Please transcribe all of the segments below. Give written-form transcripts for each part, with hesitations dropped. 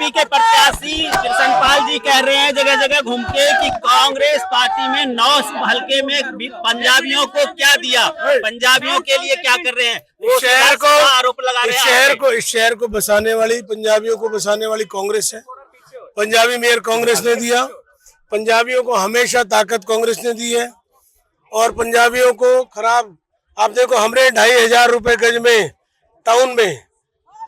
BJP के प्रत्याशी कृष्णपाल जी कह रहे हैं जगह जगह घूम के कि कांग्रेस पार्टी में 9 हल्के में पंजाबियों को क्या दिया, पंजाबियों के लिए क्या कर रहे हैं, इस शहर को आरोप लगा रहे हैं। इस शहर को बसाने वाली, पंजाबियों को बसाने वाली कांग्रेस है। पंजाबी मेयर कांग्रेस ने दिया, पंजाबियों को हमेशा ताकत कांग्रेस ने दी है। और पंजाबियों को खराब, आप देखो हमने 2500 रुपए गज में टाउन में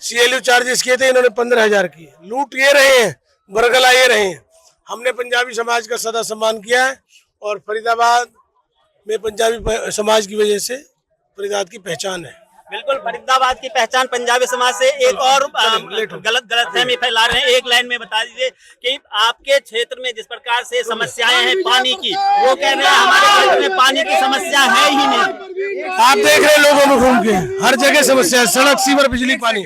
CLU चार्जेस किए थे, इन्होंने 15,000 किए। लूट ये रहे हैं, बरगला ये रहे हैं। हमने पंजाबी समाज का सदा सम्मान किया है और फरीदाबाद में पंजाबी समाज की वजह से फरीदाबाद की पहचान है। बिल्कुल, फरीदाबाद की पहचान पंजाबी समाज से। एक और गलतफहमी फैला रहे हैं, एक लाइन में बता दीजिए कि आपके क्षेत्र में जिस प्रकार से समस्याएं हैं पानी की, वो कह रहे हैं हमारे क्षेत्र में पानी की समस्या है ही नहीं। आप देख रहे हैं लोगों में घूम के, हर जगह समस्या है, सड़क, सीवर, बिजली, पानी।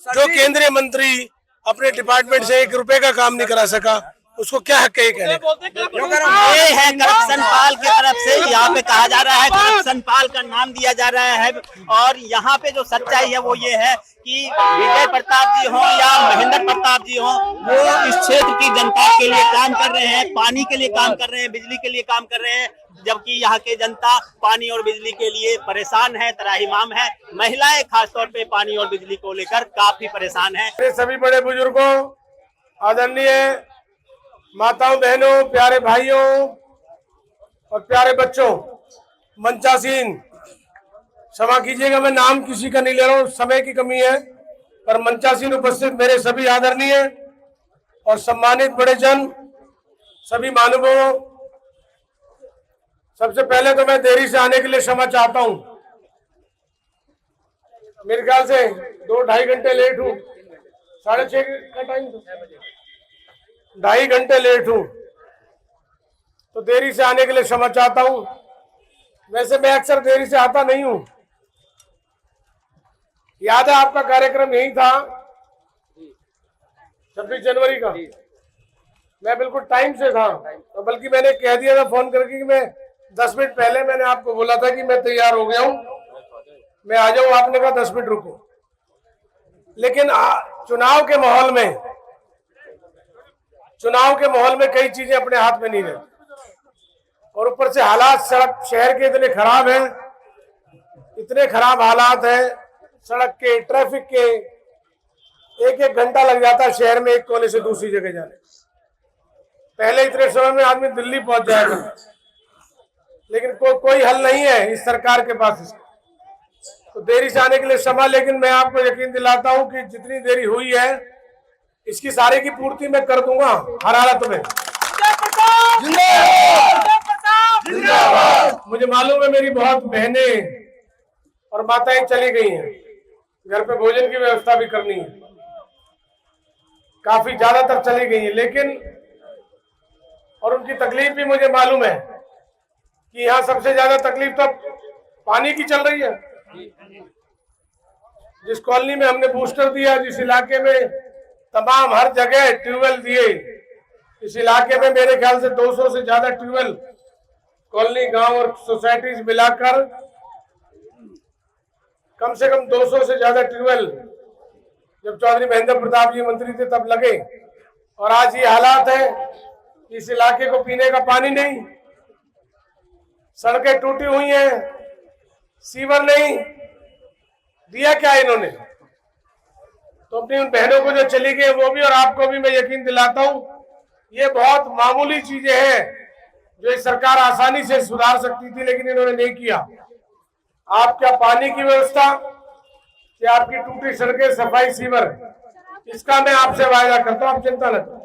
जो केंद्रीय मंत्री अपने डिपार्टमेंट से 1 रुपए का काम नहीं करा सका, उसको क्या हक है कहने? ये है करप्शन पाल की तरफ से, यहाँ पे कहा जा रहा है करप्शन पाल का नाम दिया जा रहा है। और यहाँ पे जो सच्चाई है वो ये है कि विजय प्रताप जी हो या महेंद्र प्रताप जी हो, वो इस क्षेत्र की जनता के लिए काम कर रहे हैं, पानी के लिए काम कर रहे हैं, बिजली के लिए काम कर रहे हैं, जबकि यहाँ के जनता पानी और बिजली के लिए परेशान है, त्राहिमाम है। महिलाएं खासतौर पे पानी और बिजली को लेकर काफी परेशान है। सभी बड़े बुजुर्गों, आदरणीय माताओं, बहनों, प्यारे भाइयों और प्यारे बच्चों, मंचासीन, क्षमा कीजिएगा मैं नाम किसी का नहीं ले रहा हूँ, समय की कमी है, पर मंचासीन उपस्थित मेरे सभी आदरणीय और सम्मानित बड़े जन, सभी महानुभावों, सबसे पहले तो मैं देरी से आने के लिए क्षमा चाहता हूँ। मेरे ख्याल से 2-2.5 घंटे लेट हूँ, 6:30 का टाइम, 2.5 घंटे लेट हूँ, तो देरी से आने के लिए क्षमा चाहता हूँ। वैसे मैं अक्सर देरी से आता नहीं हूँ। याद है आपका कार्यक्रम यही था 26 जनवरी का, मैं बिल्कुल टाइम से था, तो बल्कि मैंने कह दिया था फोन करके कि मैं 10 मिनट पहले मैंने आपको बोला था कि मैं तैयार हो गया हूँ, मैं आ जाऊँ। आपने कहा 10 मिनट रुको। लेकिन चुनाव के माहौल में कई चीजें अपने हाथ में नहीं रहती, और ऊपर से हालात सड़क शहर के इतने खराब हैं, इतने खराब हालात हैं सड़क के, ट्रैफिक के। 1-1 घंटा लग जाता है शहर में एक कोने से दूसरी जगह जाने। पहले इतने समय में आदमी दिल्ली पहुंच जाएगा, लेकिन कोई हल नहीं है इस सरकार के पास। तो देरी से आने के लिए क्षमा, लेकिन मैं आपको यकीन दिलाता हूं कि जितनी देरी हुई है इसकी सारे की पूर्ति मैं कर दूंगा हर हालत में। मुझे मालूम है मेरी बहुत बहनें और माताएं चली गई हैं, घर पे भोजन की व्यवस्था भी करनी है, काफी ज्यादातर चली गई है, लेकिन और उनकी तकलीफ भी मुझे मालूम है कि यहाँ सबसे ज्यादा तकलीफ तो पानी की चल रही है। जिस कॉलोनी में हमने बूस्टर दिया, जिस इलाके में तमाम हर जगह ट्यूबवेल दिए, इस इलाके में मेरे ख्याल से 200 से ज्यादा ट्यूबवेल कॉलोनी, गांव और सोसाइटीज मिलाकर कम से कम 200 से ज्यादा ट्यूबवेल जब चौधरी महेंद्र प्रताप जी मंत्री थे तब लगे। और आज ये हालात है, इस इलाके को पीने का पानी नहीं, सड़कें टूटी हुई हैं, सीवर नहीं दिया। क्या इन्होंने तो अपनी उन बहनों को जो चली गई वो भी, और आपको भी मैं यकीन दिलाता हूं ये बहुत मामूली चीजें हैं जो इस सरकार आसानी से सुधार सकती थी, लेकिन इन्होंने नहीं किया। आप क्या पानी की व्यवस्था, क्या आपकी टूटी सड़कें, सफाई, सीवर, इसका मैं आपसे वायदा करता हूं, आप चिंता न करें।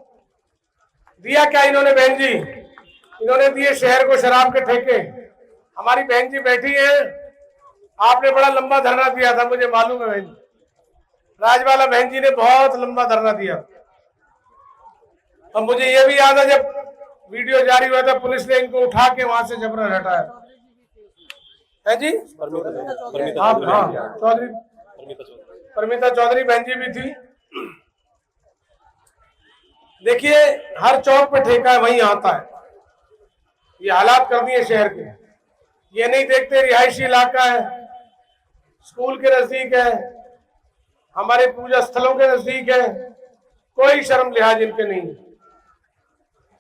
दिया क्या इन्होंने बहन जी? इन्होंने दिए शहर को शराब के ठेके। हमारी बहन जी बैठी है, आपने बड़ा लंबा धरना दिया था, मुझे मालूम है बहन जी, राजवाला बहन जी ने बहुत लंबा धरना दिया। और मुझे ये भी याद है जब वीडियो जारी हुआ था, पुलिस ने इनको उठा के वहां से जबरन हटाया है जी। हाँ, चौधरी परमिता चौधरी बहन जी भी थी। देखिए हर चौक पे ठेका है, वहीं आता है। ये हालात कर दिए शहर के। ये नहीं देखते रिहायशी इलाका है, स्कूल के नजदीक है, हमारे पूजा स्थलों के नजदीक है, कोई शर्म लिहाज इनके नहीं है,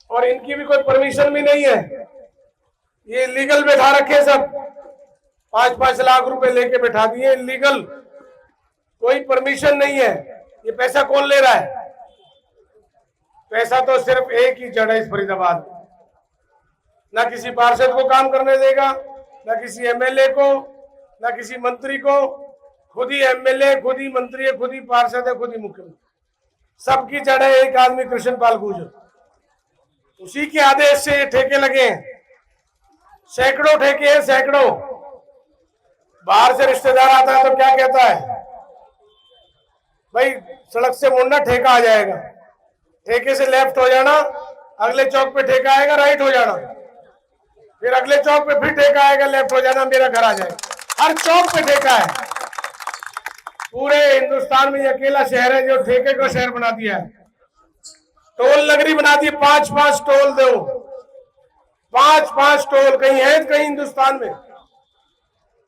और इनकी भी कोई परमिशन भी नहीं है। ये लीगल बैठा रखे सब, 5-5 लाख रुपए लेके बैठा दिए इलीगल, कोई परमिशन नहीं है। ये पैसा कौन ले रहा है? पैसा तो सिर्फ एक ही जड़ है इस फरीदाबाद में, ना किसी पार्षद को काम करने देगा, ना किसी एमएलए को, ना किसी मंत्री को। खुद ही एमएलए, खुद ही मंत्री है, खुद ही पार्षद है, खुद ही मुख्यमंत्री, सबकी जड़ है एक आदमी कृष्ण पाल गुर्जर। उसी के आदेश से ये ठेके लगे हैं, सैकड़ों ठेके हैं, सैकड़ों। बाहर से रिश्तेदार आता है तो क्या कहता है, भाई सड़क से मुड़ना ठेका आ जाएगा, ठेके से लेफ्ट हो जाना, अगले चौक पे ठेका आएगा, राइट हो जाना, फिर अगले चौक पे फिर ठेका आएगा, लेफ्ट हो जाना, मेरा घर आ जाएगा। हर चौक पे ठेका है। पूरे हिंदुस्तान में ये अकेला शहर है जो ठेके का शहर बना दिया है। टोल नगरी बना दी, 5-5 टोल दो, 5-5 टोल कहीं है कहीं हिंदुस्तान में?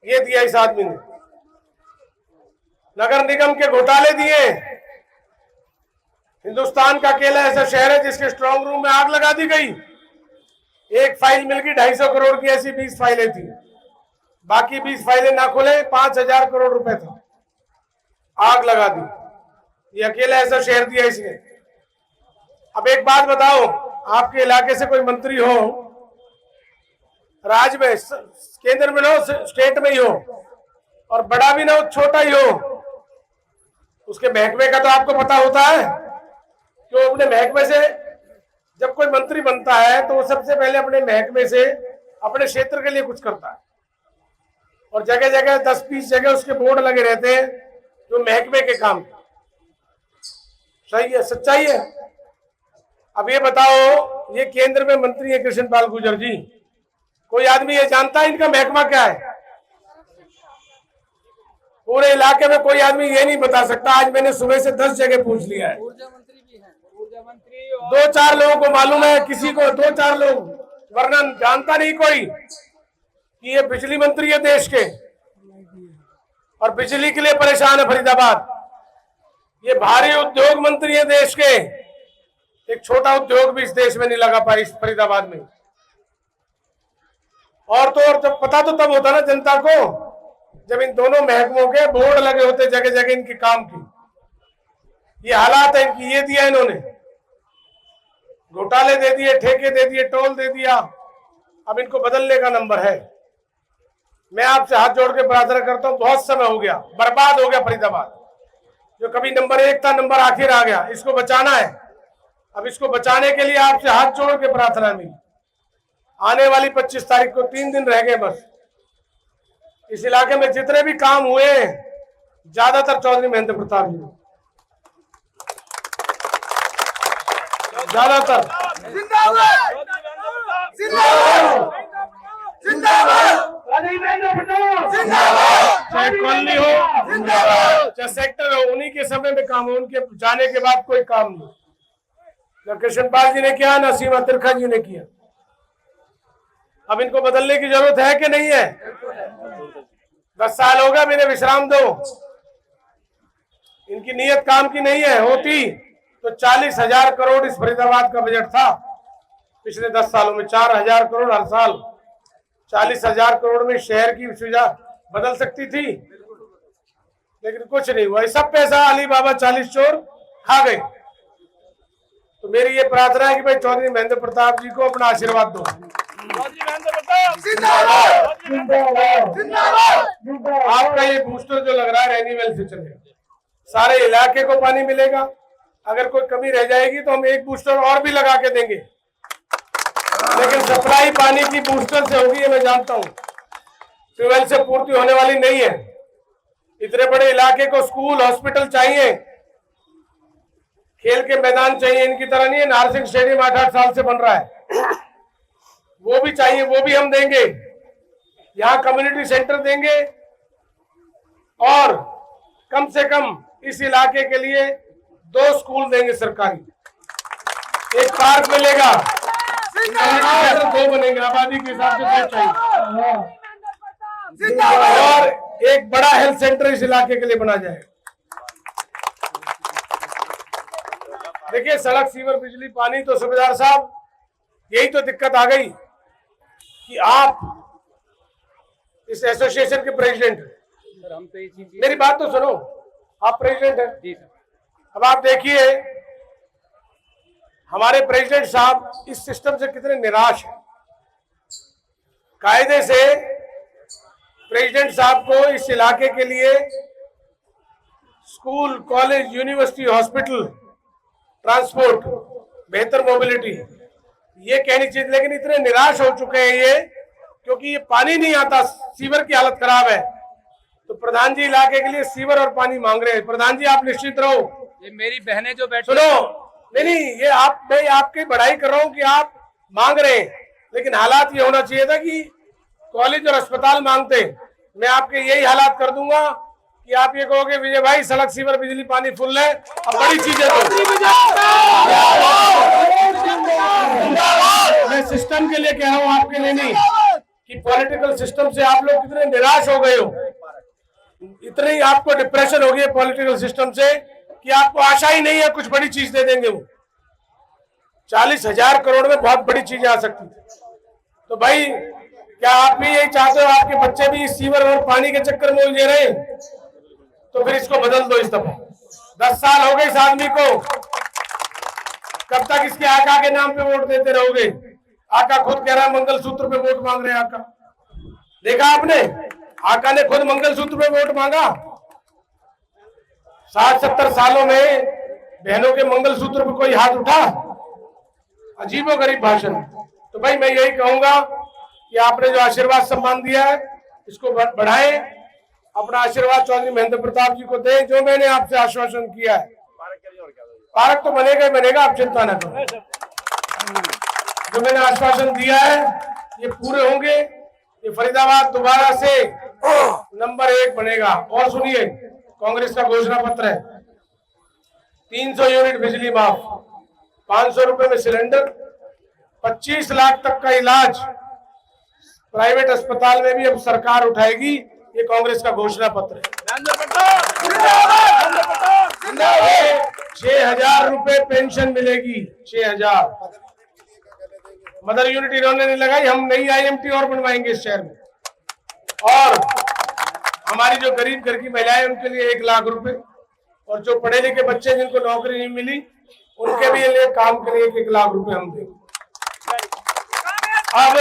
ये दिया इस आदमी ने। नगर निगम के घोटाले दिए। हिंदुस्तान का अकेला ऐसा शहर है जिसके स्ट्रांग रूम में आग लगा दी गई। एक फाइल मिल गई 250 करोड़ की, ऐसी 20 फाइलें थी, बाकी 20 फाइलें ना खुले, 5000 करोड़ रुपए था, आग लगा दी। ये अकेला ऐसा शहर दिया इसने। अब एक बात बताओ, आपके इलाके से कोई मंत्री हो, राज्य में, केंद्र में ना हो, स्टेट में ही हो, और बड़ा भी ना हो, छोटा ही हो, उसके महकमे का तो आपको पता होता है। क्यों? अपने महकमे से जब कोई मंत्री बनता है तो वो सबसे पहले अपने महकमे से अपने क्षेत्र के लिए कुछ करता है, और जगह जगह 10-20 जगह उसके बोर्ड लगे रहते हैं जो महकमे के काम। सही है, सच्चाई है। अब ये बताओ, ये केंद्र में मंत्री है कृष्ण पाल गुर्जर जी, कोई आदमी ये जानता है इनका महकमा क्या है? पूरे इलाके में कोई आदमी ये नहीं बता सकता। आज मैंने सुबह से 10 जगह पूछ लिया है, ऊर्जा मंत्री भी है, ऊर्जा मंत्री 2-4 लोगों को मालूम है, किसी को 2-4 लोग, वरना जानता नहीं कोई कि ये बिजली मंत्री है देश के, और बिजली के लिए परेशान है फरीदाबाद। ये भारी उद्योग मंत्री है देश के, एक छोटा उद्योग भी इस देश में नहीं लगा पाई इस फरीदाबाद में। और तो और जब पता तो तब होता ना जनता को, जब इन दोनों महकमों के बोर्ड लगे होते जगह जगह इनके काम की। ये हालात है इनकी, ये दिया इन्होंने, घोटाले दे दिए, ठेके दे दिए, टोल दे दिया। अब इनको बदलने का नंबर है। मैं आपसे हाथ जोड़ के प्रार्थना करता हूं, बहुत समय हो गया, बर्बाद हो गया फरीदाबाद, जो कभी नंबर 1 था, नंबर आखिर आ गया, इसको बचाना है। अब इसको बचाने के लिए आपसे हाथ जोड़ के प्रार्थना मिली। आने वाली 25 तारीख को 3 दिन रह गए बस। इस इलाके में जितने भी काम हुए ज्यादातर चौधरी महेंद्र प्रताप जी, ज्यादातर। चाहे कॉलोनी हो, चाहे सेक्टर हो, उन्हीं के समय में काम हो, उनके जाने के बाद कोई काम नहीं। न कृष्ण पाल जी ने किया, न सीमा त्रिखा जी ने किया। अब इनको बदलने की जरूरत है कि नहीं है? 10 साल हो गया, मैंने विश्राम दो। इनकी नीयत काम की नहीं है। होती तो 40,000 करोड़ इस फरीदाबाद का बजट था पिछले 10 सालों में, 4,000 करोड़ हर साल। 40,000 करोड़ में शहर की सुविधा बदल सकती थी, लेकिन कुछ नहीं हुआ। सब पैसा अली बाबा 40 चोर खा गए। तो मेरी ये प्रार्थना है कि भाई चौधरी महेंद्र प्रताप जी को अपना आशीर्वाद दो। आपका ये बूस्टर जो लग रहा है रेनीवेल से चलेगा, सारे इलाके को पानी मिलेगा। अगर कोई कमी रह जाएगी तो हम एक बूस्टर और भी लगा के देंगे, लेकिन सप्लाई पानी की बूस्टर से होगी, ये मैं जानता हूँ, ट्यूबवेल से पूर्ति होने वाली नहीं है। इतने बड़े इलाके को स्कूल, हॉस्पिटल चाहिए, खेल के मैदान चाहिए। इनकी तरह नहीं है नारसिंह स्टेडियम 8-8 साल से बन रहा है, वो भी चाहिए, वो भी हम देंगे। यहाँ कम्युनिटी सेंटर देंगे, और कम से कम इस इलाके के लिए 2 स्कूल देंगे सरकारी, एक पार्क मिलेगा, 2 बनेंगे, आबादी के हिसाब से 2 चाहिए, और एक बड़ा हेल्थ सेंटर इस इलाके के लिए बना जाएगा। देखिए सड़क, सीवर, बिजली, पानी, तो सूबेदार साहब यही तो दिक्कत आ गई कि आप इस एसोसिएशन के प्रेसिडेंट, सर हम तो ये चीज मेरी बात तो सुनो, आप प्रेसिडेंट हैं। जी सर। अब आप देखिए हमारे प्रेसिडेंट साहब इस सिस्टम से कितने निराश हैं। कायदे से प्रेसिडेंट साहब को इस इलाके के लिए school, college, university, hospital, transport, बेहतर मोबिलिटी ये कहनी चाहिए, लेकिन इतने निराश हो चुके हैं ये, क्योंकि ये पानी नहीं आता, सीवर की हालत खराब है। तो प्रधान जी इलाके के लिए सीवर और पानी मांग रहे हैं। प्रधान जी आप निश्चित रहो, ये मेरी बहनें जो बैठी सुनो, नहीं ये मैं आपकी बढ़ाई कर रहा हूं कि आप मांग रहे हैं, लेकिन हालात ये होना चाहिए था कि कॉलेज और अस्पताल मांगते। मैं आपके यही हालात कर दूंगा कि आप ये कहोगे विजय भाई सड़क, सीवर, बिजली, पानी फुल है, अब बड़ी चीजें मैं सिस्टम के लिए कह रहा हूं, आपके लिए नहीं, कि पॉलिटिकल सिस्टम से आप लोग कितने निराश हो गए हो, इतने ही आपको डिप्रेशन हो गई पॉलिटिकल सिस्टम से कि आपको आशा ही नहीं है कुछ बड़ी चीज दे देंगे वो। 40,000 करोड़ में बहुत बड़ी चीजें आ सकती थी। तो भाई क्या आप भी यही चाहते हो आपके बच्चे भी सीवर और पानी के चक्कर में उलझे रहे? तो फिर इसको बदल दो इस दफा। 10 साल हो गए इस आदमी को, कब तक इसके आका के नाम पे वोट देते रहोगे? आका खुद कह रहा है मंगलसूत्र पे वोट मांग रहे हैं। आका देखा आपने, आका ने खुद मंगलसूत्र पे वोट मांगा। 60-70 सालों में बहनों के मंगलसूत्र पे कोई हाथ उठा? अजीबोगरीब भाषण। तो भाई मैं यही कहूंगा कि आपने जो आशीर्वाद सम्मान दिया है इसको बढ़ाएं, अपना आशीर्वाद चौधरी महेंद्र प्रताप जी को दें, जो मैंने आपसे आश्वासन किया है। पार्क तो बनेगा ही बनेगा, आप चिंता न करो। जो मैंने आश्वासन दिया है ये पूरे होंगे। ये फरीदाबाद दोबारा से नंबर 1 बनेगा। और सुनिए, कांग्रेस का घोषणा पत्र है, 300 यूनिट बिजली माफ, 500 रुपए में सिलेंडर, 25 लाख तक का इलाज प्राइवेट अस्पताल में भी अब सरकार उठाएगी। ये कांग्रेस का घोषणा पत्र है। 6,000 रुपए पेंशन मिलेगी, 6,000। मदर यूनिट इन्होंने नहीं लगाई, हम नई IMT और बनवाएंगे इस शहर में। और हमारी जो गरीब घर की महिलाएं उनके लिए 1 लाख रुपए, और जो पढ़े लिखे बच्चे जिनको नौकरी नहीं मिली उनके भी लिए काम के लिए 1 लाख रुपए हम देंगे। अब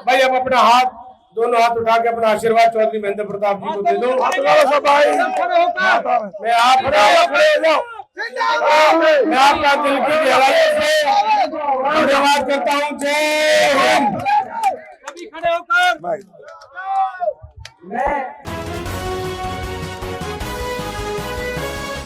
भाई अब अपना हाथ, दोनों हाथ उठा के अपना आशीर्वाद चौधरी महेंद्र प्रताप जी को दे दो। मैं आपका दिल की गहराई से धन्यवाद करता हूँ। जय हिंद। खड़े होकर